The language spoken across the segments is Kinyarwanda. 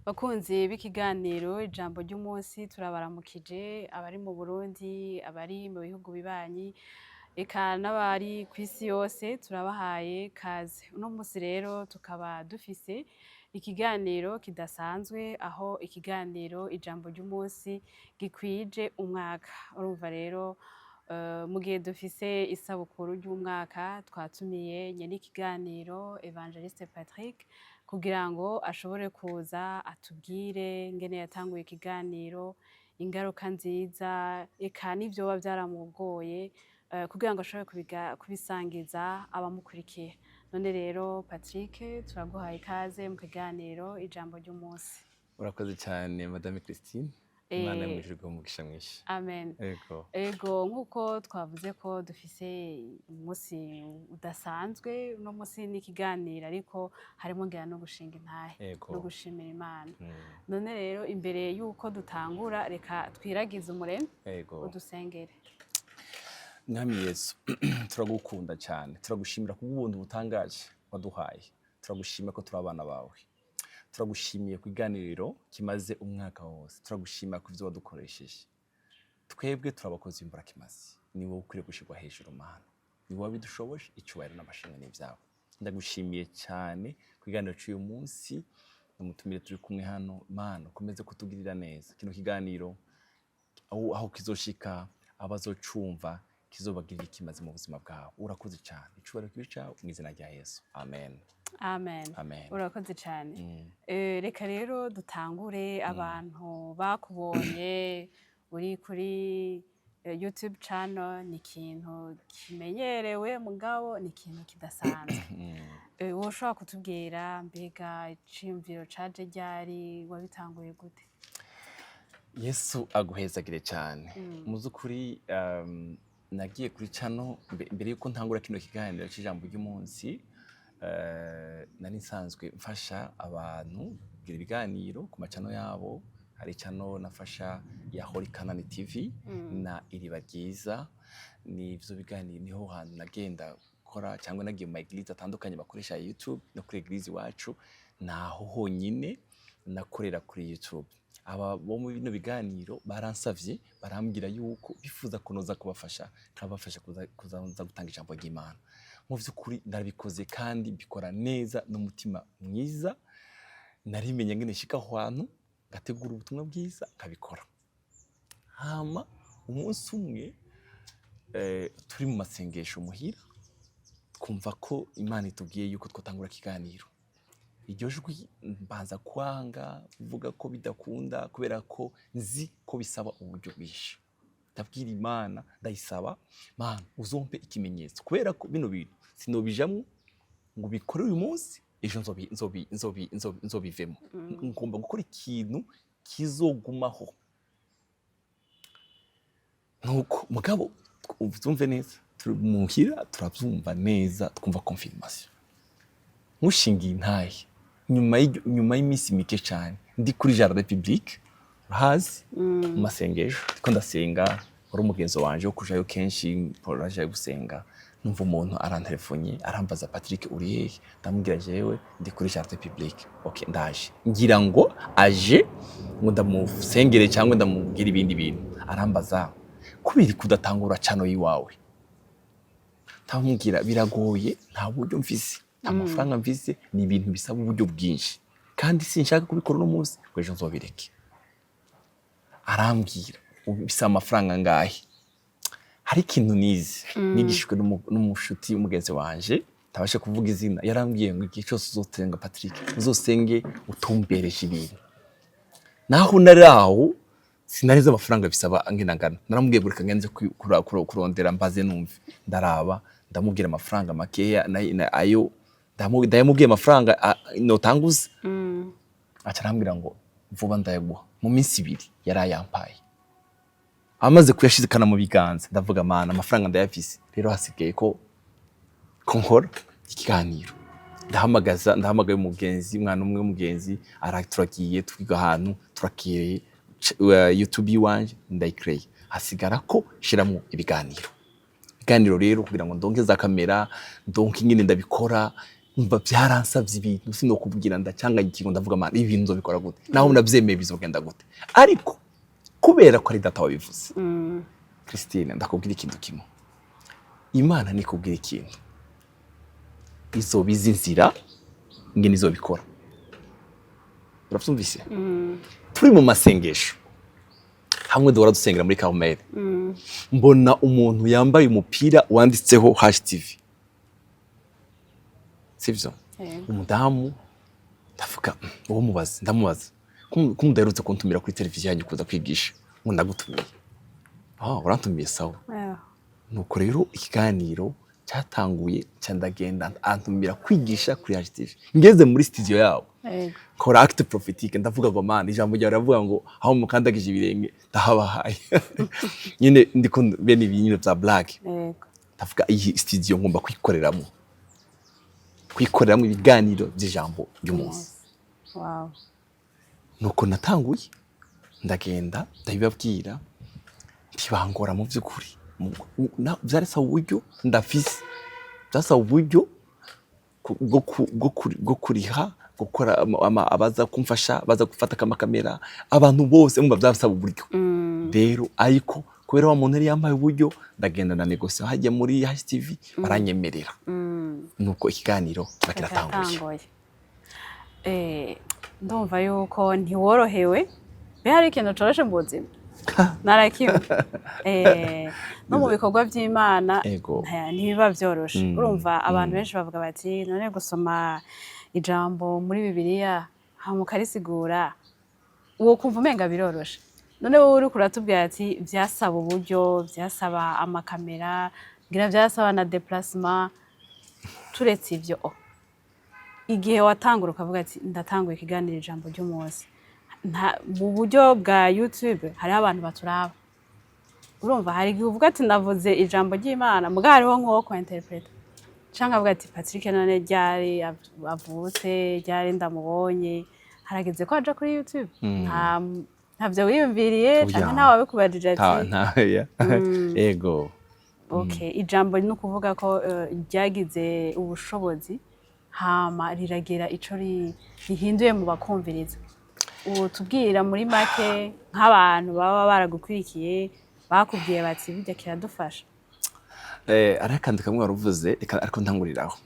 Bakunzi b'ikiganiro ijambo ry'umunsi turabaramukije abari mu Burundi, abari mu bihugu bibanyi, eka n'abari kw'isi yose turabahaye kaze. Uno munsi rero tukaba dufise ikiganiro kidasanzwe aho ikiganiro ijambo ry'umunsi gikwije umwaka. Urumva rero mu gihe dufise isabukuru ry'umwaka twatumiye nyene ikiganiro Evangeliste Patrick kugira ngo ashobore kuza atubwire ingene yatanguye ikiganiro, ingaruka nziza, eka n'ivyoba vyaramugoye kugira ngo ashobore kubisangiza abamukurikiye. None rero Patrick turaguhaye ikaze mu kiganiro ijambo ry'umunsi. Urakoze cyane Madame Christine. Imana yamwijurwe umugisha mwinshi. Amen. Ego. Ego nkuko twavuze ko dufise umunsi udasanzwe, uno munsi n'ikiganiro ariko harimo ngira no gushinga intahe no gushimira Imana. None rero imbere yuko dutangura reka twiragize umuremyi udusengere. Mwami Yesu turagukunda cyane, turagushimira kubw'ubuntu butangaje waduhaye, turagushimira ko turi abana bawe, turagushimiye ku iganiriro kimaze umwaka wose, turagushimira ku byo wadukoresheje. Twebwe turabakozi b'imbura Kimaz, ni wowe ukwiriye gushirwa hejuru Mana, ni wowe bidushoboje, icyubahiro n'amashimwe n'ibyawe. Ndagushimiye cyane ku iganiro cy'uyu munsi, n'umutumire turi kumwe hano. Mana ukomeze kutugirira neza, kino kiganiro aho kizoshika abazocumva kizobagirira ikimaze mu buzima bwawe. Urakoze cyane, icyubahiro kibe cyawe mu izina rya Yesu, amen. Amen. Amen. Urakoze cyane. Reka rero dutangure abantu bakubonye uri kuri YouTube channel, ni ikintu kimenyerewe mugabo ni ikintu kidasanzwe. Woshobora kutubwira mbega iciyumviro caje ryari, wabitanguye gute? Yesu aguhezagire cyane. Muzukuri nagiye kuri channel mbere yuko ntangura kino kiganiro cy'ijambo ry'umunsi. Nari nsanzwe mfasha abantu kugira ibiganiro ku macano yabo. Hari channel nafasha ya Holy Canaan TV na Iriba Ryiza. Ni ivyo biganiro niho hantu nagenda gukora cyangwa nagiye mu eglise atandukanye bakoresha YouTube, no kuri eglise wacu naho honyine nakorera kuri YouTube. Aba bo mu bino biganiro baransavye, barambwira yuko bifuza kunoza kubafasha, kabafasha kuzaza gutanga ijambo ry'Imana. Mu vy'ukuri narabikoze kandi bikora neza n'umutima mwiza. Narimenye ngene shika ahantu gategura ubutumwa bwiza kabikora. Hama umunsi umwe turi mu masengesho muhira, kumva ko Imana itubwiye yuko twotangura kiganiro. Iryo jwi mbanza kwanga uvuga ko bidakunda kubera ko nzi ko bisaba uburyo bwinshi. Ndabwira Imana, ndayisaba, Mana uzompe ikimenyetso kubera ko bino bintu sinobijamwe ngo bikore uyu munsi ejo nzobivemo. Ngomba gukora ikintu kizogumaho. Nuko mugabo uzumve neza, muhira turabyumva neza, twumva confirmation. Mushingiye Intahe nyuma y'imisi mike cyane ndi kuri Jardin Public hazi mu masengesho, ko ndasenga wari umugenzo wanje wo kujayo kenshi poraje gusenga. Numva umuntu arantelefone arambaza Patrick uri hehe? Ndamubwira jewe ndi kuri Jardin Public. Okay, ndaje. Ngira ngo aje ngo ndamusengere cyangwa ndamubwira ibindi bintu. Arambaza kubiri kudatangura channel yiwawe. Ndamubwira biragoye, nta buryo mfise, nta mafaranga mfise, ni ibintu bisaba uburyo bwinshi kandi sinshaka kubikora no munsi kwejo nzobireke. Arambwira bisaba amafaranga ngahe? Hari ikintu nize nigishwe n'umushuti umugenzi wanje tabashe kuvuga izina. Yarambwiye ngo igihe cyose uzotenga Patrick uzosenge utumbereje ibintu. Naho naraho sinarize amafaranga bisaba ngana. Naramubwiye gurika ngenze kurondera mbaze numve. Ndaraba ndamubwira amafaranga makeya ayo ndamubwiye amafaranga notanguza. Aca arambwira ngo vuba ndayaguha. Mu minsi 2 yarayampaye. Amaze kuyashizikana mu biganza ndavuga Mana amafaranga ndayafise, rero hasigaye ko nkora ikiganiro. Ndahamagaye umugenzi, mwana umwe w'umugenzi araturagiye twiga ahantu turakiye YouTube wanje ndayicreate. Hasigara ko shiramo ibiganiro rero kugira ngo ndonke za kamera, ndonke ingene ndabikora, umva byaransabye ibintu sinokubwira ndacanganya ikintu ndavuga man ibintu nzobikora gute naho nabyemeye bizogenda gute ariko kubera ko ari data wabivuze Christine ndakubwira ikintu kimwe Imana nikubwira ikintu izobiza inzira ngene izobikora uravyumvise turi mu masengesho hamwe duhora dusengera muri Carmel mbona umuntu yambaye umupira wanditseho #TV sivyo umudamu ndavuga uwo mubaza ndamubaza kumudaherutse kuntumira kuri televiziyo yanyu kuza kwigisha ngo ndagutumiye urantumiye sawa nuko rero ikiganiro cyatanguye cyandagenda antumira kwigisha kuri #TV ngeze muri studio yawo kora acte prophétique ndavuga ngo man ijambo ryawe ravuga ngo aho mukandagije ibirenge ndahabahaye nyine ndiko bene ibintu bya black ndavuga iyi studio ngomba kwikoreramo ibiganiro by'ijambo ry'umunsi nuko natanguye ndagenda ndabibabwira ntibangora mu by'ukuri byarasa uburyo ndafise byasa uburyo bwo kuriha gukora abaza kumfasha baza gufata kamera abantu bose mumva byasaba uburyo rero ariko kubera wa muntu yari yambaye uburyo ndagenda na negocio hajya muri #TV baranyemerera nuko ikiganiro bakiratanguye ndumva yuko ntiworohewe behari ikintu coroshe mu buzima narakiwe no mu bikorwa by'Imana ntibiba byoroshe urumva abantu benshi bavuga bati none gusoma ijambo muri Bibiliya hamukarisigura uwo kumva umenga biroroshe none wowe uri kuratubwira ati byasaba uburyo byasaba amakamera ngira byasaba na déplacement turetse ivyo igihe watangura ukavuga ati ndatanguye ikiganiro ijambo ry'umunsi mu buryo bwa YouTube hari abantu baturaba urumva hari igihe uvuga ati ndavuze ijambo ry'Imana muga hariho nko ko interpreta canka avuga ati Patrick none ryari avutse ryari ndamubonye harageze ko aja kuri YouTube ntavyo wiyumviriye canke ntawe wabikubajije ati ego okay ijambo ni ukuvuga ko ryagize ubushobozi hama riragira ico rihinduye mu bakumviriza tubwira muri make nk'abantu baba baragukurikiye bakubwiye bati bijya kiradufasha arakandi kamwe waruvuze ariko ntanguriraho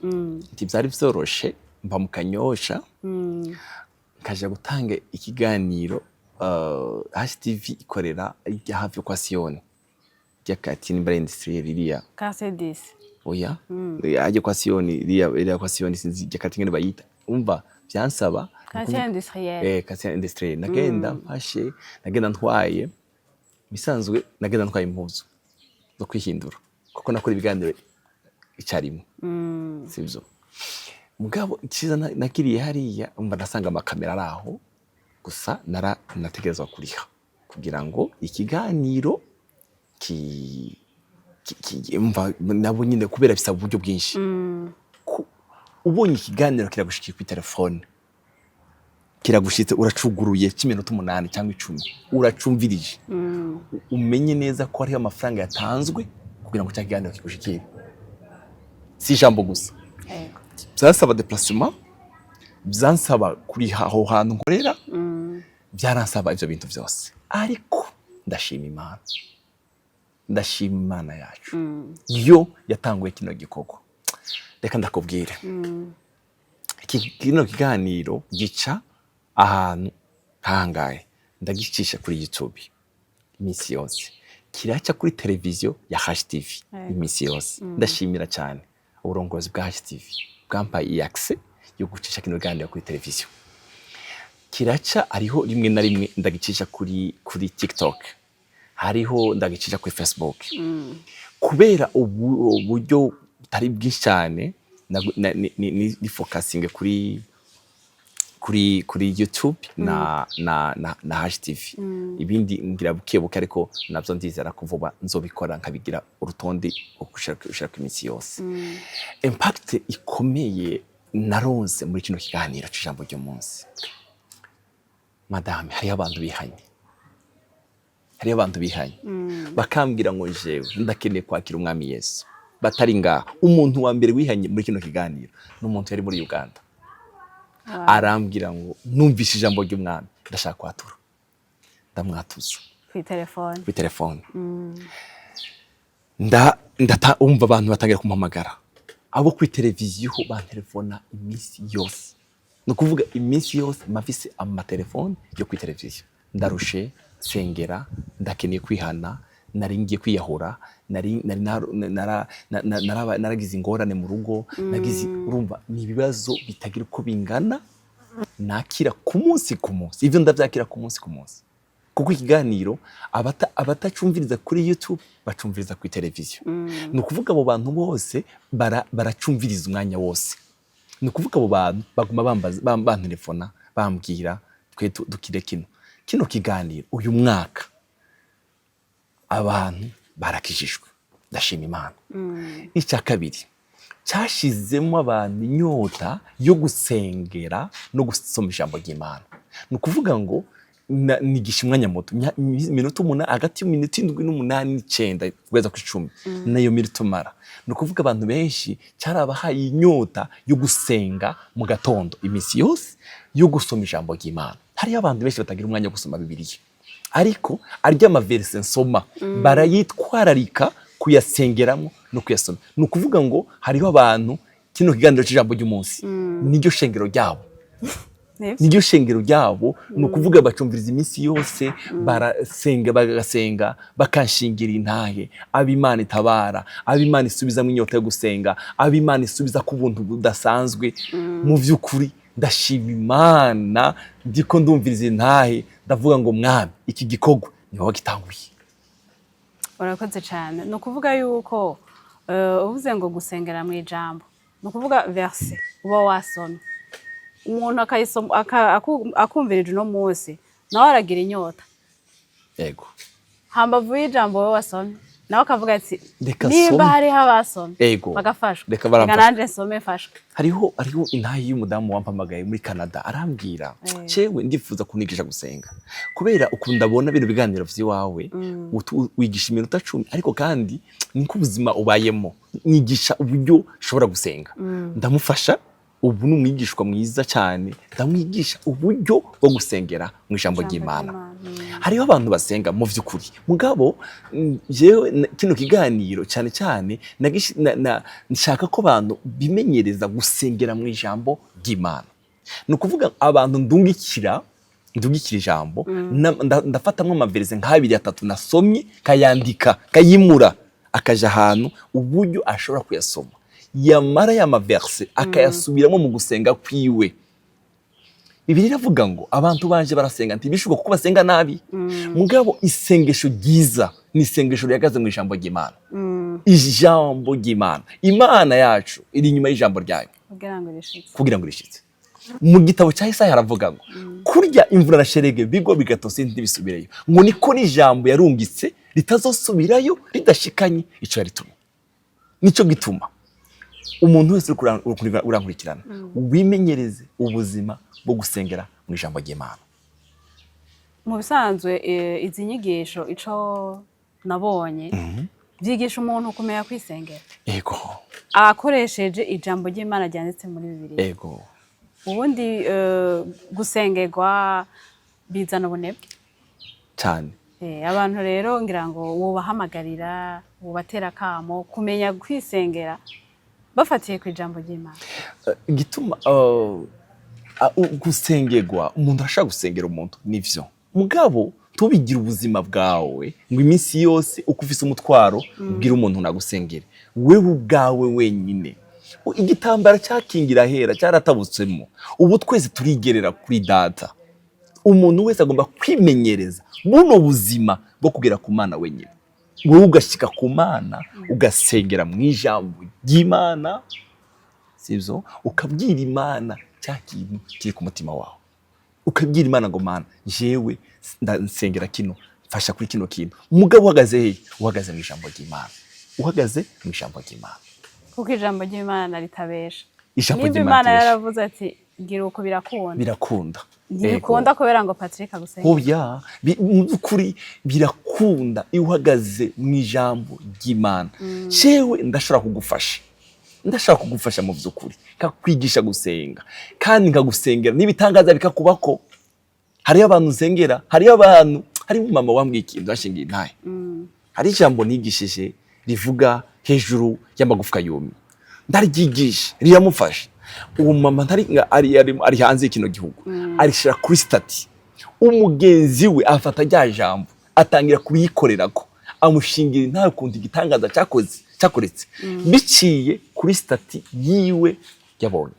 nti byari byoroshe mba mu Kanyosha kaje gutanga ikiganiro #TV ikorera ijya hafi kwa Sioni yakati ni ministerial iriya KC10 oya aje kwa Sioni iriya kwa Sioni sinzi yakati ngene bayita umva byansaba KC industriel nagenda mfashe nagenda ntwaye bisanzwe nagenda ntwaye impuzu zo kwihindura kuko nakora ibiganiro icyarimwe sivyo mugabo ikiza nakiriye hariya umva nasanga amakamera araho gusa nategerezwa kuriha kugira ngo ikiganiro umva nabo nyine kubera bisaba uburyo bwinshi ubonye ikiganiro kiragushikiye kuri telefone kiragushitse uracuguruye cy'iminota 8 cyangwa 10 uracumvirije umenye neza ko ari amafaranga yatanzwe kugira ngo cyakiganiro kigushikire si ijambo gusa byasaba déplacement byansaba kuri aho hantu nkorera byaransaba ivyo bintu byose ariko ndashima Imana yacu yo yatanguye kino gikoko reka ndakubwira kino kiganiro gica ahantu hangaye ndagicisha kuri YouTube iminsi yose kiraca kuri televiziyo ya #TV iminsi yose ndashimira cyane uburongozi bwa #TV bwampaye access yo gucisha kino kiganiro kuri televiziyo kiraca ariho rimwe na rimwe ndagicisha kuri TikTok hariho ndagicisha kuri Facebook kubera uburyo butari bwinshi cyane ni focusing kuri YouTube na #TV ibindi ngira bukebuke ariko nabyo ndizera kuvuba nzobikora nkabigira urutonde ushaka iminsi yose impact ikomeye naronse muri kino kiganiro cy'ijambo ry'umunsi madame hari abantu bihanye bakambwira ngo jewe ndakeneye kwakira umwami Yesu batari ngaha. Umuntu wa mbere wihanye muri kino kiganiro n'umuntu yari muri Uganda. Arambwira ngo numvise ijambo ry'Umwami ndashaka kwatura. Ndamwatuza kuri telefone. Umva abantu batangira kumpamagara. Abo kuri televiziyo bantelefona iminsi yose. No kuvuga iminsi yose mafise amatelefone yo kuri televiziyo. Ndarushe sengera, ndakeneye kwihana, nari ngiye kwiyahura, naragize ingorane mu rugo, nagize urumva ni ibibazo bitagira uko bingana, nakira ku munsi. Ivyo ndavyakira ku munsi. Kuko ikiganiro abatacumviriza kuri YouTube bacumviriza kuri televiziyo. Ni ukuvuga abo bantu bose baracumviriza umwanya wose. Ni ukuvuga abo bantu baguma bantelefona bambwira twe dukire kino kiganiro uyu mwaka abantu barakijijwe. Ndashima Imana. Icya kabiri cyashizemo abantu inyota yo gusengera no gusoma ijambo ry'Imana. Ni ukuvuga ngo nigisha umwanya muto minota 8 hagati y'minota 7 n'8 n'9 kugeza ku 10 nayo minota mara. Ni ukuvuga abantu benshi cyarabahaye inyota yo gusenga mu gatondo iminsi yose yo gusoma ijambo ry'Imana. Hari abantu benshi batagira umwanya wo gusoma Bibiliya, ariko arya amaverse nsoma barayitwararika kuyasengeramo no kuyasoma. Ni ukuvuga ngo hariho abantu kino kiganiro cy'ijambo ry'umunsi niryo shengero ryabo. Niryo shengero ryabo. Ni ukuvuga bacumviriza iminsi yose, bagasenga bakanshingira intahe, ab'Imana itabara, ab'Imana isubizamo inyota yo gusenga, ab'Imana isubiza ku buntu budasanzwe. Mu by'ukuri ndashima Imana, ndiko ndumviriza intahe, ndavuga ngo Mwami iki gikorwa ni wowe gitanguye. Urakoze cyane. Ni ukuvuga yuko uvuze ngo gusengera mu ijambo, ni ukuvuga verse uba wasomye umuntu akayisoma akumvirije no munsi nawe aragira inyota. Yego. Hambavu y'ijambo wowe wasomye nawe akavuga ati nimba hari habasomye bagafashwa. Reka nanje nsome fashwa. Hariho intahe y'umudamu wampamagaye muri Canada arambwira cewe ndifuza kunigisha gusenga kubera ukunda bona bino biganiro vy'iwawe wigisha iminota 10 ariko kandi niko ubuzima ubayemo nigisha uburyo ushobora gusenga. Ndamufasha ubu n'umwigishwa mwiza cyane, ndamwigisha uburyo bwo gusengera mu ijambo ry'Imana. Hariho abantu basenga mu vy'ukuri mugabo jewe kino kiganiro cyane nshaka ko abantu bimenyereza gusengera mu ijambo ry'Imana. Ni ukuvuga abantu ndungikira ijambo ndafatamwe amaverse nka 2-3 nasomye kayandika kayimura akaja ahantu uburyo ashobora kuyasoma yamara ya maverse akayasubiramo mu gusenga kwiwe. Bibiliya iravuga ngo abantu banje barasenga ntibishuka kuko basenga nabi. Mugabo isengesho ryiza ni isengesho ryagaze mu ijambo ry'Imana. Ijambo ry'Imana, Imana yacu iri inyuma y'ijambo ryayo kugira ngo rishitse. Mu gitabo cya Isaya haravuga ngo kurya imvura na sherege bigo bigatose ntibisubireyo, ngo niko n'ijambo yarungitse ritazosubirayo ridashikanye ico yarituma. Nico gituma umuntu wese urankurikirana wimenyereze ubuzima bwo gusengera mu ijambo ry'Imana. Mu bisanzwe izi nyigisho ico nabonye byigisha umuntu kumenya kwisengera. Yego. Akoresheje ijambo ry'Imana ryanditse muri Bibiliya. Yego. Ubundi gusengerwa bizana ubunebwe cyane. Abantu rero ngira ngo wubahamagarira wubatera kamo kumenya kwisengera bafatiye ku ijambo ry'Imana. Gituma gusengerwa umuntu arashaka gusengera umuntu nivyo mugabo tubigira ubuzima bwawe ngo iminsi yose uko ufise umutwaro ubwira umuntu nagusengere wewe ubwawe wenyine. Igitambara cyakingira hera cyaratabutsemo, ubu twese turigerera kuri data. Umuntu wese agomba kwimenyereza buno buzima bwo kugera ku Mana wenyine. Wowe ugashika ku Mana ugasengera mu ijambo ry'Imana, sivyo? Ukabwira Imana cyakintu kiri ku mutima wawe. Ukabwira Imana ngo Mana jewe nsengera kino, fasha kuri kino kintu. Umugabo uhagaze he? Uhagaze mu ijambo ry'Imana. Uhagaze mu ijambo ry'Imana. Kuko ijambo ry'Imana ritabesha. Ijambo ry'Imana yaravuze ati ngira uko birakunda ntibikunda kubera ngo Patrick agusenge oya mu by'ukuri birakunda iyo uhagaze mu ijambo ry'Imana shewe ndashobora kugufasha mu by'ukuri kakwigisha gusenga kandi nkagusengera n'ibitangaza bikakubako hariyo abantu nsengera hari mama wambwiye ikintu ashingiye Intahe hari ijambo nigishije rivuga hejuru y'amagufwa yomye ndaryigisha riramufasha uwo mama ari hanze y'ikino gihugu arishira kuri stati umugenzi we afata rya jambo atangira kuyikorerako amushingira Intahe kundi igitangaza cyakoretse biciye kuri stati yiwe yabonye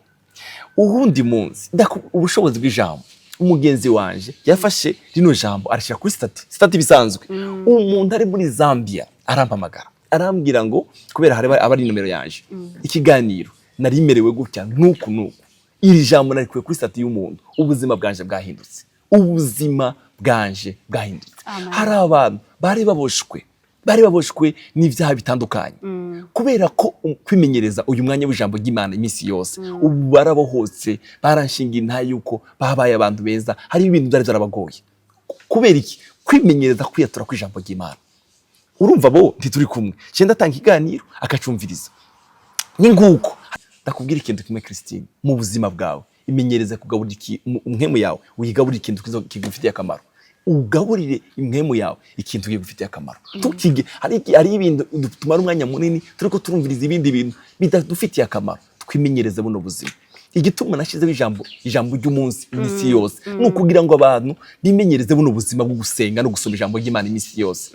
uhundi munsi ubushobozi bw'ijambo umugenzi wanje yafashe rino jambo arishira kuri stati bisanzwe umuntu ari muri Zambia arampamagara arambwira ngo kubera hari abari numero yanje ikiganiro narimerewe gutya nuku iri jambo narikuye kuri stati y'umuntu ubuzima bwanje bwahindutse hari abantu bari baboshwe n'ivyaha bitandukanye kubera ko kwimenyereza uyu mwanya w'ijambo ry'Imana iminsi yose ubu barabohotse baranshinga Intahe yuko babaye abantu beza hari ibintu byari byarabagoye kubera iki kwimenyereza kwiyatura kw'ijambo ry'Imana urumva bo ntituri kumwe cyenda tanga ikiganiro akacumviriza ni nguko ndakubwira ikintu kimwe Christine mu buzima bwawe imenyereze kugaburira impwemu yawe uyigaburira ikintu kigufitiye akamaro ugaburire impwemu yawe ikintu kigufitiye akamaro tukige hari ibintu tumara umwanya munini turiko turumviriza ibindi bintu bidafitiye akamaro twimenyereze buno buzima igituma nashizeho ijambo ry'umunsi imisi yose nukugira ngo abantu bimenyereze buno buzima bwo gusenga no gusoma ijambo ry'Imana imisi yose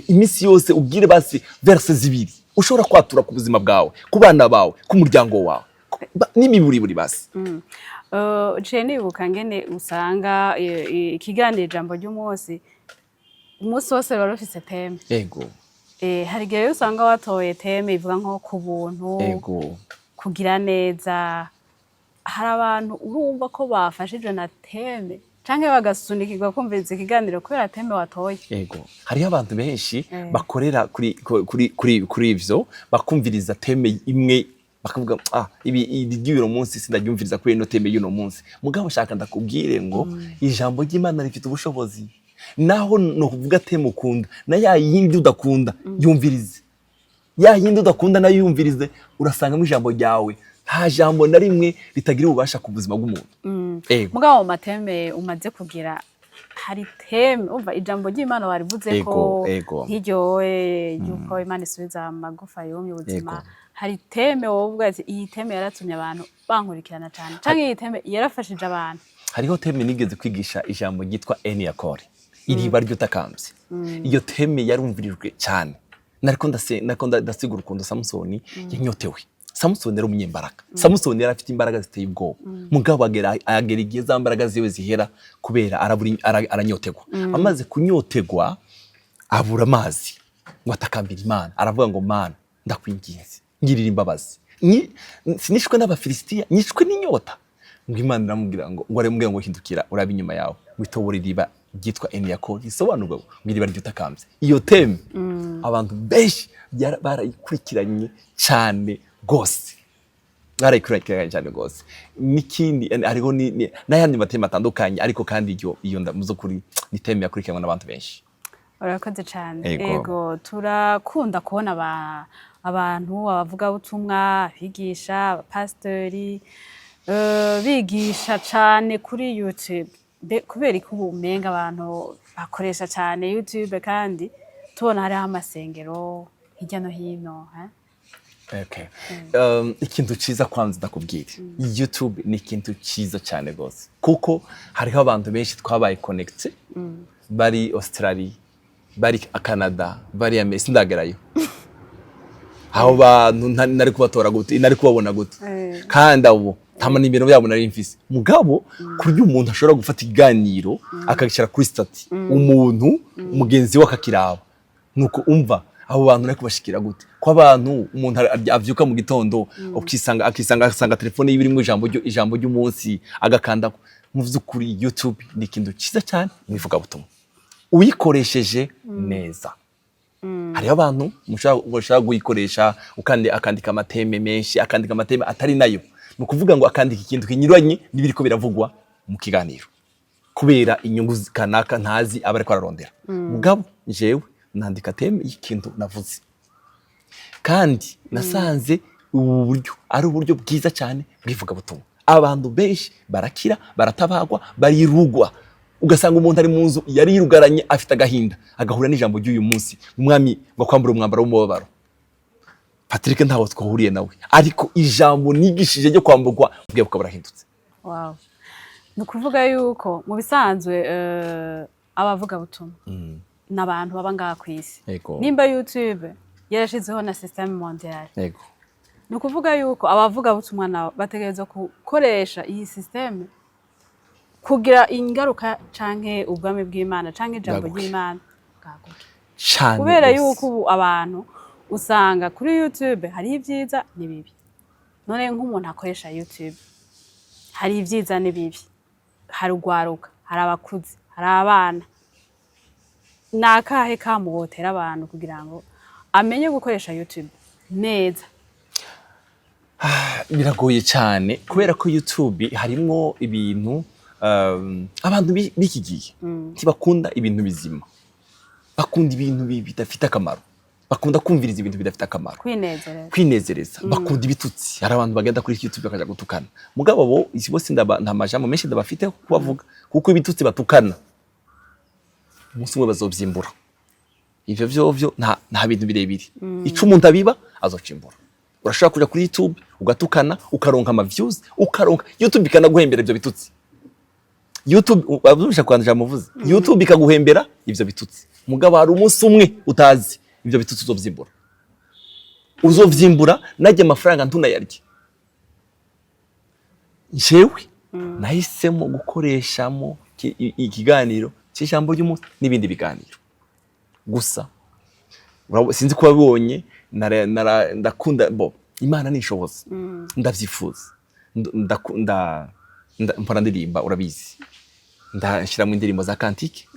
imisi yose ubwire basi verse zibiri ushobora kwatura ku buzima bwawe ku bana bawe ku muryango wawe n'imiburiburi basi je nibuka ngene usanga ikiganiro ijambo ry'umunsi umunsi wose rero ufise teme yego hari gihe usanga watoye teme ivuga nko ku buntu yego kugira neza hari abantu urumva ko bafashije na teme canke bagasunikirwa kumviriza ikiganiro kubera teme watoye yego hariho abantu benshi bakorera kuri ivyo bakumviriza teme imwe bakavuga ibi ry'uno munsi sindaryumviriza kuri ino teme y'uno munsi mugabo shaka ndakubwire ngo ijambo ry'Imana rifite ubushobozi naho no kuvuga teme ukunda na ya yindi udakunda yumvirize ya yindi udakunda nayo yumvirize urasanga mu ijambo ryawe nta jambo na rimwe ritagira ububasha ku buzima bw'umuntu mugabo mu mateme umaze kugira hari teme umva ijambo ry'Imana warivuze ko nk'iryowe yuko Imana isubiza amagufa yomye ubuzima hari teme wovuga ati iyi teme yaratumye abantu bankurikirana cyane canke iyi teme yarafashije abantu hariho teme nigeze kwigisha ijambo ryitwa Eniakore iriba ry'utakamvye iyo teme yarumvirijwe cyane nariko ndasigura urukundo Samusoni yanyotewe Samusoni yari umunyembaraga Samusoni yari afite imbaraga ziteye ubwoba mugabo agera igihe za mbaraga ziwe zihera kubera aranyotegwa amaze kunyotegwa abura amazi ngo atakambira Imana aravuga ngo Mana ndakwinginze ngirira imbabazi sinishwe n'Abafilisitiya nishwe n'inyota ngo Imana iramubwira ngo aremubwira ngo hindukira urabe inyuma yawe witobora iriba ryitwa Eniakore isobanurwa ngo iriba ry'utakamvye iyo teme abantu benshi barayikurikiranye cyane gose n'ikindi hariho n'ayandi mateme atandukanye ariko kandi iyo ndamuzo kuri ni teme yakurikiranwa n'abantu benshi urakoze cyane yego turakunda kubona abantu abavuga butumwa abigisha abapastori bigisha cyane kuri YouTube kubera ko ubumenga abantu bakoresha cyane YouTube kandi tubona hariho amasengero hirya no hino ikintu ciza kwanza ndakubwira YouTube ni ikintu ciza cyane gose kuko hariho abantu benshi twabaye connect bari Australia bari Canada bari Amerika ndagerayo aho bantu nari kubatora gute nari kubabona gute kandi abo tama nimero yabo nari mfise mugabo kurya umuntu ashobora gufata iganiro akagishira kuri stati umuntu mugenzi we akakiraba nuko umva abo bantu nari kubashikira gute ko abantu umuntu avyuka mu gitondo akisanga telefone yiwe irimo ijambo ry'umunsi agakanda mu vy'ukuri YouTube ni ikintu ciza cyane nivuga butumwa uyikoresheje neza hariho abantu mushaka guyikoresha akandika amateme menshi akandika amateme atari nayo nukuvuga ngo akandika ikintu kinyuranye nibiriko biravugwa mu kiganiro kubera inyungu kanaka ntazi abariko ararondera mugabo jewe nandika teme y'ikintu navuze kandi nasanze ubu buryo ari uburyo bwiza cyane bwivuga butumwa abantu benshi barakira baratabagwa barirugwa ugasanga umuntu ari mu nzu yari yirugaranye afite agahinda agahura n'ijambo ry'uyu munsi umwami ngo kwambura umwambaro w'umubabaro Patrick ntaho twahuriye nawe ariko ijambo nigishije ryo kwamburwa ubwe bukabarahindutse wow nukuvuga yuko mu bisanzwe abavuga butumwa n'abantu baba ngaha kwisi nimba YouTube yarashizeho na system mondial yego nukuvuga yuko abavuga butumwa nabo bategerezwa gukoresha iyi system kugira ingaruka canke ubwami bw'Imana canke ijambo ry'Imana bwaguke kubera yuko ubu abantu usanga kuri YouTube hari ibyiza n'ibibi none nk'umuntu akoresha YouTube hari ibyiza n'ibibi hari ugwaruka hari abakuzi hari abana nakahe kamuhotera abantu kugira ngo amenye gukoresha YouTube neza biragoye cyane kubera ko YouTube harimo ibintu abantu bikigiye ntibakunda ibintu bizima bakunda ibintu bidafite akamaro bakunda kumviriza ibintu bidafite akamaro kwinezereza bakunda ibitutsi hari abantu bagenda kuri YouTube bakaja gutukana mugabo bo isi bose nta majambo menshi ndabafite kubavuga kuko ibitutsi batukana umunsi umwe bazobyimbura ivyo vyovyo nta bintu birebire ico umuntu abiba azocimbura urashaka kuja kuri YouTube ugatukana ukaronka ama views ukaronka YouTube ikanaguhembera ivyo bitutsi YouTube abuzusha kwandija muvuze YouTube ikaguhembera ivyo bitutsi mugabo hari umunsi umwe utazi ivyo bitutsi uzovyimbura najye amafaranga ntunayarye jewe nahisemo gukoreshamo ikiganiro cy'ijambo ry'umunsi n'ibindi biganiro gusa sinzi ko wabonye ndakunda Imana nishoboza ndavyifuza mpora ndirimba urabizi ndashiramo indirimbo za kantike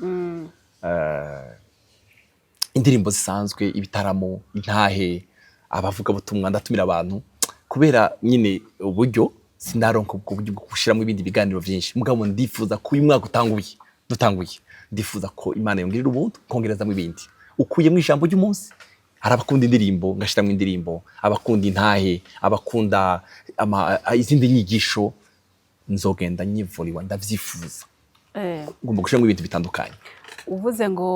indirimbo zisanzwe ibitaramo intahe abavuga butumwa ndatumira abantu kubera nyine uburyo sinaronka ubwo buryo bwo gushiramo ibindi biganiro byinshi mugabo ndifuza ko uyu mwaka dutanguye ndifuza ko Imana yongirira ubuntu kongerezamo ibindi ukuye mu ijambo ry'umunsi hari abakunda indirimbo ngashiramo indirimbo abakunda intahe abakunda izindi nyigisho nzogenda nyivuriwa ndavyifuza ngomba gushiramo ibintu bitandukanye uvuze ngo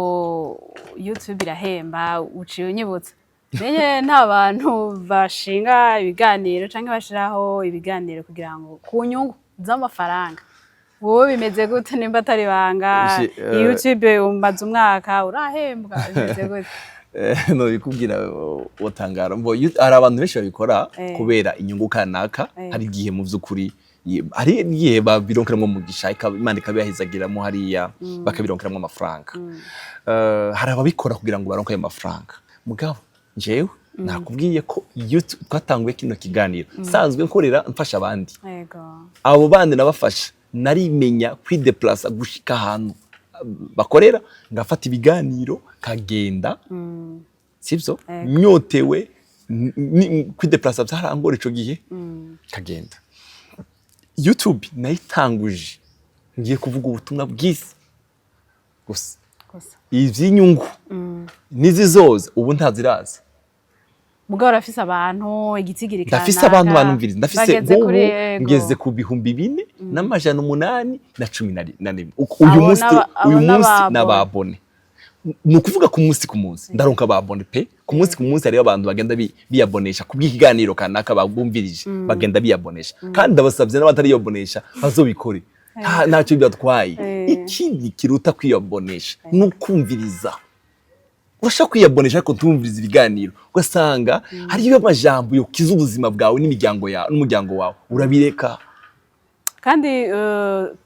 YouTube irahemba uciye unyibutsa menye nta bantu bashinga ibiganiro canke bashiraho ibiganiro kugira ngo ku nyungu z'amafaranga wowe bimeze gute nimba atari banga YouTube umaze umwaka urahembwa bimeze gute no bikubwira wotangara mbo ari abantu benshi babikora kubera inyungu kanaka hari gihe mu vyukuri ari igihe babironkeramo umugisha Imana ikabihezagiramo hariya bakabironkeramo amafaranga hari ababikora kugira ngo baronke ayo mafaranga mugabo jewe nakubwiye ko YouTube twatanguye kino kiganiro sanzwe nkorera mfasha abandi abo bandi nabafasha narimenya kwideplace gushika ahantu bakorera ngafata ibiganiro kagenda sivyo nyotewe kwideplace byarangora ico gihe kagenda YouTube nayitanguje ngiye kuvuga ubutumwa bw'isi gusa ivy'inyungu nizizoza ubu ntaziraza mugabo urafise abantu igitigiri kanaka ndafise abantu banumviriza ndafise ngeze ku bihumbi 4,811 uyu munsi nababone nukuvuga ku munsi ndaronka ababone pe ku munsi hari abantu bagenda biyabonesha kubw'ikiganiro kanaka babumvirije bagenda biyabonesha kandi ndabasabye n'abatari yobonesha bazobikore ntacyo byatwaye ikindi kiruta kwiyabonesha nukumviriza urashaka kwiyabonesha ariko tumviriza ibiganiro ugasanga hariyo amajambo yo kiza ubuzima bwawe n'imiryango yawe n'umuryango wawe urabireka kandi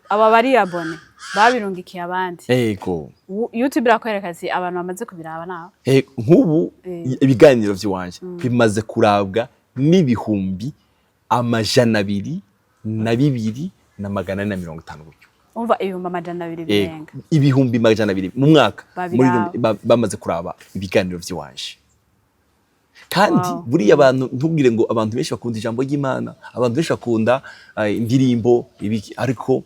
aba bari abone babirungikiye abandi yego YouTube irakwereka ati abantu bamaze kubiraba naho nk'ubu ibiganiro by'iwanje bimaze kurabwa n'ibihumbi 222,450 gutyo umva ibihumbi 200 birenga ibihumbi 200 mu mwaka bamaze kuraba ibiganiro by'iwanje kandi buriya abantu ntubwire ngo abantu benshi bakunda ijambo ry'Imana, abantu benshi bakunda indirimbo ibiki, ariko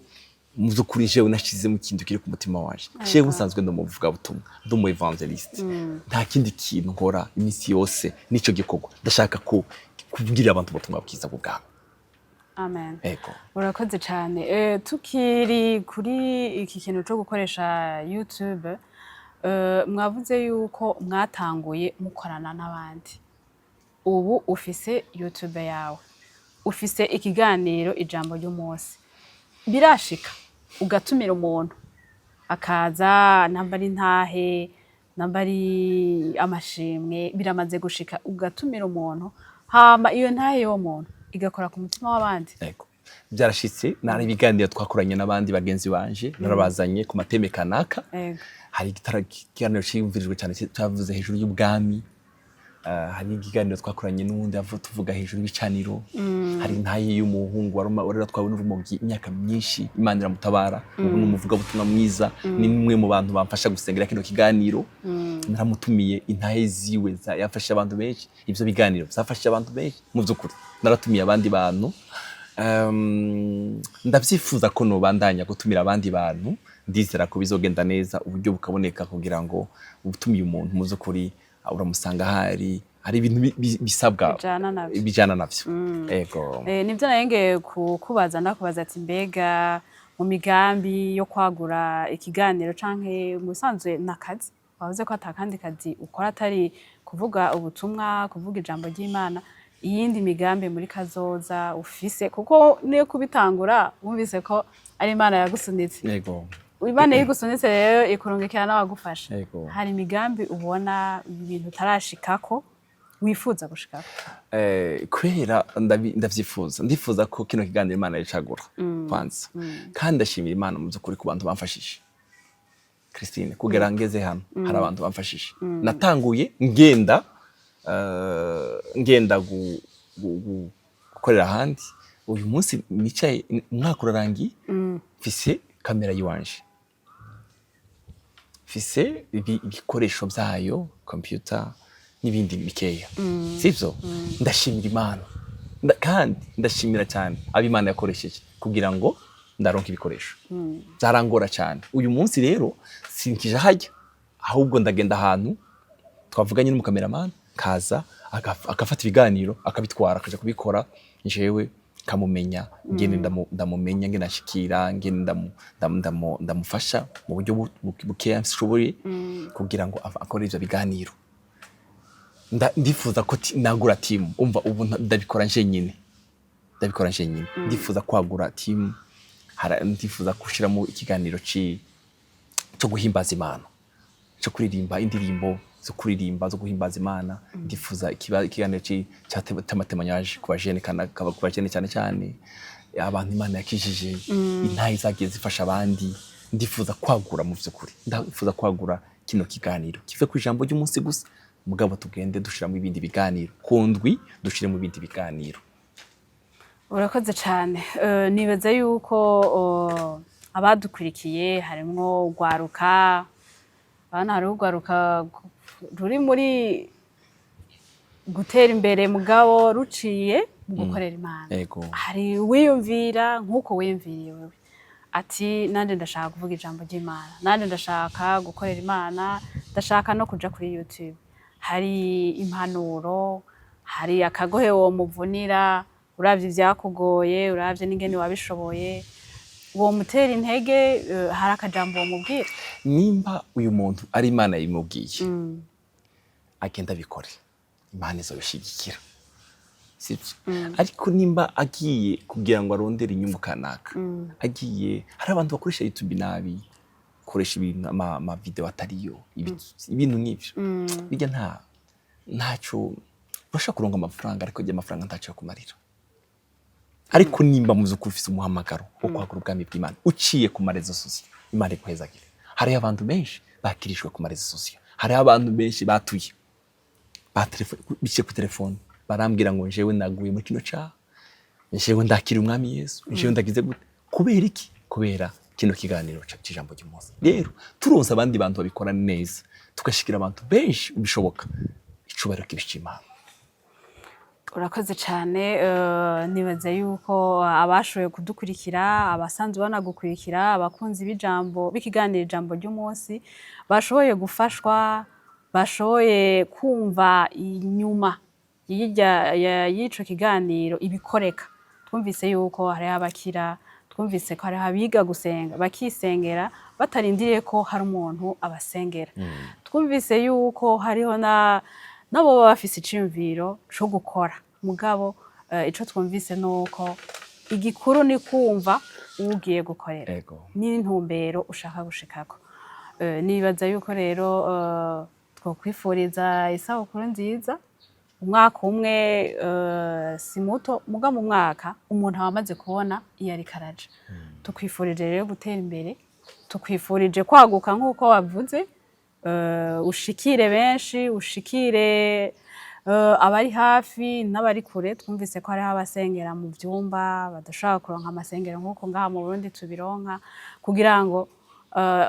mu by'ukuri jewe nashize mu kintu kiri ku mutima waje. Jewe usanzwe ndo muvuga butumwa, ndo mu evangelist, nta kindi kintu nkora iminsi yose nico gikorwa, ndashaka ko kubwira abantu ubutumwa bwiza bw'Ubwami. Amen. Ego. Urakoze cyane. Tukiri kuri iki kintu cyo gukoresha YouTube, mwavuze yuko mwatanguye mukorana n'abandi. Ubu ufise YouTube yawe, ufise ikiganiro Ijambo ry'Umunsi. Birashika ugatumira umuntu akaza, namba ari Intahe, namba ari amashimwe, biramaze gushika ugatumira umuntu, hama iyo Ntahe y'uwo muntu igakora ku mutima w'abandi. Ego. Byarashitse, nari ibiganiro twakoranye n'abandi bagenzi banje, narabazanye ku mateme kanaka. Hari ikiganiro cyiyumvirijwe cyane cyavuze hejuru y'ubwami. Hari ikiganiro twakoranye n'undi tuvuga hejuru y'ibicaniro. Hari Intahe y'umuhungu warera twawe n'urumogi imyaka myinshi, Imana iramutabara, ubu n'umuvuga butumwa mwiza, ni nimwe mu bantu bamfasha gusengera kino kiganiro. Naramutumiye, Intahe ziwe yafashe abantu benshi, ivyo biganiro byafashe abantu benshi mu by'ukuri. Naratumiye abandi bantu, ndavyifuza ko nobandanya gutumira abandi bantu, ndizera ko bizogenda neza, uburyo bukaboneka kugira ngo ubutumiye umuntu mu by'ukuri uramusanga hari ibintu bisabwa bijana navyo. Ego. Nivyo nayengeye kukubaza, ndakubaza ati mbega mu migambi yo kwagura ikiganiro canke musanzwe nakazi, wavuze ko atakandi kazi ukora atari kuvuga ubutumwa, kuvuga ijambo ry'Imana, iyindi migambi muri kazoza ufise, kuko niyo kubitangura wumvise ko ari Imana yagusunitse. Yego. Imana yigusunitse rero ikurungikira n'abagufasha. Hari imigambi ubona ibintu utarashikako wifuza gushikako? Kwera ndavyifuza, ndifuza ko kino kiganiro Imana yicagura kwanza, kandi ndashimira Imana mu by'ukuri ku bantu bamfashije. Christine, kugera ngeze hano hari abantu bamfashije. Natanguye ngenda gukorera ahandi. Uyu munsi nicaye, umwaka urarangiye, mfise kamera yiwanje, mfise ibikoresho byayo, computer n'ibindi bikeya, sivyo? Ndashimira Imana, kandi ndashimira cyane ab'Imana yakoresheje kugira ngo ndaronka ibikoresho. Byarangora cyane. Uyu munsi rero sinkije hajya, ahubwo ndagenda ahantu twavuganye n'umukameraman, kaza agafata ibiganiro akabitwara akaja kubikora, jewe kamumenya, ngene ndamumenya, ngene ashikira, ngene ndamufasha mu buryo bukeya nshoboye kugira ngo akore ivyo biganiro. Ndifuza ko nagura team, umva ubu ndabikora nje nyine, ndifuza kwagura team, ndifuza gushiramo ikiganiro cyo guhimbaza Imana, cyo kuririmba indirimbo zo kuririmba zo guhimbaza Imana. Ndifuza ikiganiro cy'amatemanyaje ku bajene, kana ku bajene cyane abantu Imana yakijije, Intahe zagiye zifasha abandi. Ndifuza kwagura mu by'ukuri, ndifuza kwagura kino kiganiro kive ku ijambo ry'umunsi gusa, mugabo tugende dushiramo ibindi biganiro, kundwi dushiremo ibindi biganiro. Urakoze cyane. Nibaza yuko abadukurikiye harimo ugwaruka, abana hari ugwaruka ruri muri gutera imbere mugabo ruciye mu gukorera Imana. Hari wiyumvira nk'uko wiyumviriye wewe, ati nande ndashaka kuvuga ijambo ry'Imana, nande ndashaka gukorera Imana, ndashaka no kuja kuri YouTube. Hari impanuro, hari akagohe wo muvunira, uravye ibyakugoye, uravye n'ingene wabishoboye, uwo mutera intege, hari akajambo wo mubwira? Nimba uyu muntu ari Imana yimubwiye, agenda bikore, Imana izobishigikira, sivyo? Ariko nimba agiye kugira ngo arondere inyungu kanaka, agiye, hari abantu bakoresha YouTube nabi, koresha ibintu ama video atariyo, ibintu nk'ivyo, bijya ntaco urashaka kuronka amafaranga, ariko je amafaranga ntaco kumarira. Ariko nimba muzi ko ufise umuhamagaro wo kwagura ubwami bw'Imana uciye ku marezo sosiyo, Imana ikuhezagire. Hari abantu benshi bakirishwe ku marezo sosiyo, hari abantu benshi batuye biciye ku telefone, barambwira ngo jewe naguye muri kino cyaha, jewe ndakira umwami Yesu, jewe ndagize gute. Kubera iki? Kubera kino kiganiro cy'ijambo ry'umunsi. Rero turonse abandi bantu babikora neza, tugashikira abantu benshi ubishoboka, icubahiro kibishimana. urakoze cyane nibaza yuko abashoboye kudukurikira abasanzwe banagukurikira abakunzi b'ijambo b'ikiganiro ijambo ry'umunsi bashoboye gufashwa bashoboye kumva inyuma y'ico kiganiro ibikoreka twumvise yuko hariho abakira twumvise ko hariho abiga gusenga bakisengera batarindiriye ko hari umuntu abasengera twumvise yuko hariho nabo baba bafise iciyumviro co gukora mugabo ico twumvise nuko igikuru ni kumva ugiye gukorera n'intumbero ushaka gushikako nibaza yuko rero twokwifuriza isabukuru nziza umwaka umwe si muto muga mu mwaka umuntu aba amaze kubona iyo ariko araja tukwifurije rero gutera imbere tukwifurije kwaguka nk'uko wavuze ushikire benshi ushikire abari hafi n'abari kure twumvise ko hariho abasengera mu vyumba badashobora kuronka amasengero nk'uko ngaha mu Burundi tubironka kugira ngo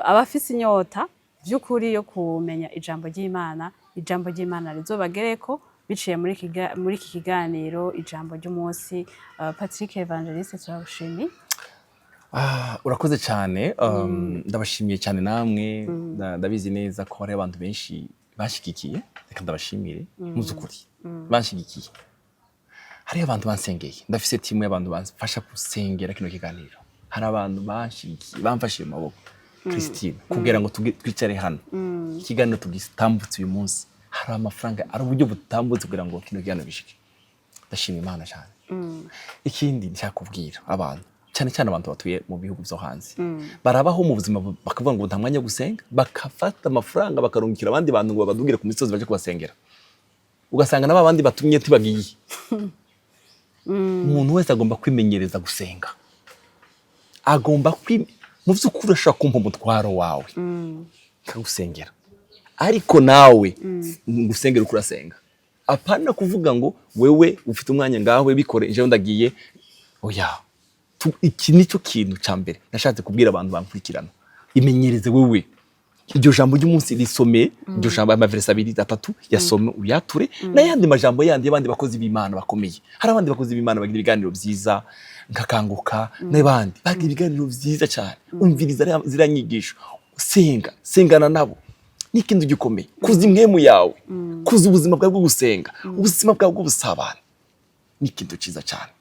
abafise inyota vy'ukuri yo kumenya ijambo ry'Imana rizobagereko biciye muri iki kiganiro ijambo ry'umunsi. Patrick Evangeliste turagushimiye. Urakoze cyane ndabashimiye cyane namwe ndabizi neza ko hari abantu benshi bashigikiye reka ndabashimire muzukuri bashigikiye hari abantu bansengeye ndafise timu y'abantu bamfasha gusengera kino kiganiro hari abantu bashigikiye bamfashije mu maboko Christine kugira ngo twicare hano ikiganiro tugitambutse uyu munsi hari amafaranga ari uburyo butambutse kugira ngo kino kiganiro gishike ndashimira Imana cyane ikindi nshakubwira abantu cyane cyane abantu batuye mu bihugu byo hanze barabaho mu buzima bakavuga ngo nta mwanya gusenga bakafata amafaranga bakarungikira abandi bantu ngo babadugire ku misozi baje kubasengera ugasanga n'abandi batumye tibagiye umuntu wese agomba kwimenyereza gusenga agomba mu by'ukuri ashaka kumva umutwaro wawe kagusengera ariko nawe gusengera uko urasenga apana kuvuga ngo wewe ufite umwanya ngawe bikore ejo ndagiye oya iki nicyo kintu ca mbere nashatse kubwira abantu bankurikirana imenyereze wewe iryo jambo ry'umunsi risome iryo jambo amaverse 2-3 yasome uyature n'ayandi majambo yandi y'abandi bakozi b'Imana bakomeye hari abandi bakozi b'Imana bagira ibiganiro byiza nkakanguka n'abandi bagira ibiganiro byiza cyane umviriza ziranyigisha sengana nabo n'ikindi gikomeye kuza imwemu yawe kuza ubuzima bwawe bwo gusenga ubuzima bwawe bwo busabana n'ikintu ciza cyane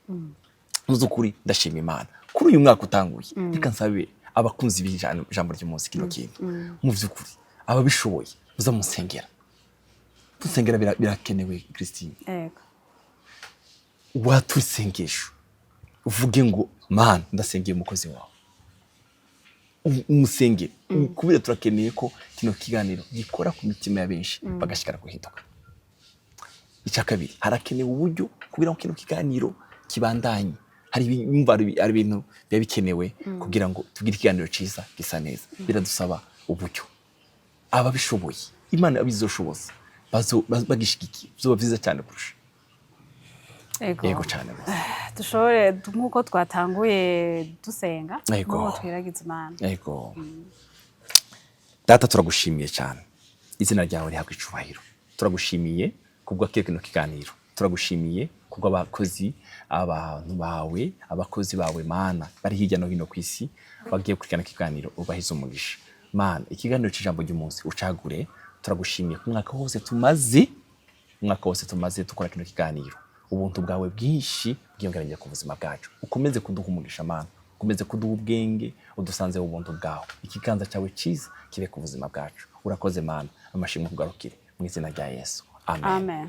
muzukuri ndashima Imana kuri uyu mwaka utanguye reka nsabe abakunzi b'ijambo ry'umunsi kino kintu mu by'ukuri ababishoboye uza musengera birakenewe Christine waturisengesho uvuge ngo Mana ndasengeye umukozi wawe umusenge kubera turakeneye ko kino kiganiro gikora ku mitima ya benshi bagashikara guhinduka icya kabiri harakenewe uburyo kugira ngo kino kiganiro kibandanye hari ibintu biba bikenewe kugira ngo tugire ikiganiro ciza gisa neza biradusaba uburyo ababishoboye Imana abizoshoboza bagishigikiye bizoba vyiza cyane kurusha yego cyane dushobore nk'uko twatanguye dusenga n'uko twiragiza Imana yego data turagushimiye cyane izina ryawe rihabwa icubahiro turagushimiye kubwa kino kiganiro turagushimiye kubwo abakozi abantu bawe abakozi bawe Mana bari hirya no hino ku isi bagiye kurikana kiganiro ubahize umugisha Mana ikiganiro cy'ijambo ry'umunsi ucagure turagushimiye ku mwaka wose tumaze dukora kino kiganiro ubuntu bwawe bwinshi bwiyongeranye ku buzima bwacu ukomeze kuduha umugisha Mana ukomeze kuduha ubwenge udusanze ubuntu bwawe ikiganza cyawe cyiza kibe ku buzima bwacu urakoze Mana amashimwe kugarukire mu izina rya Yesu amen.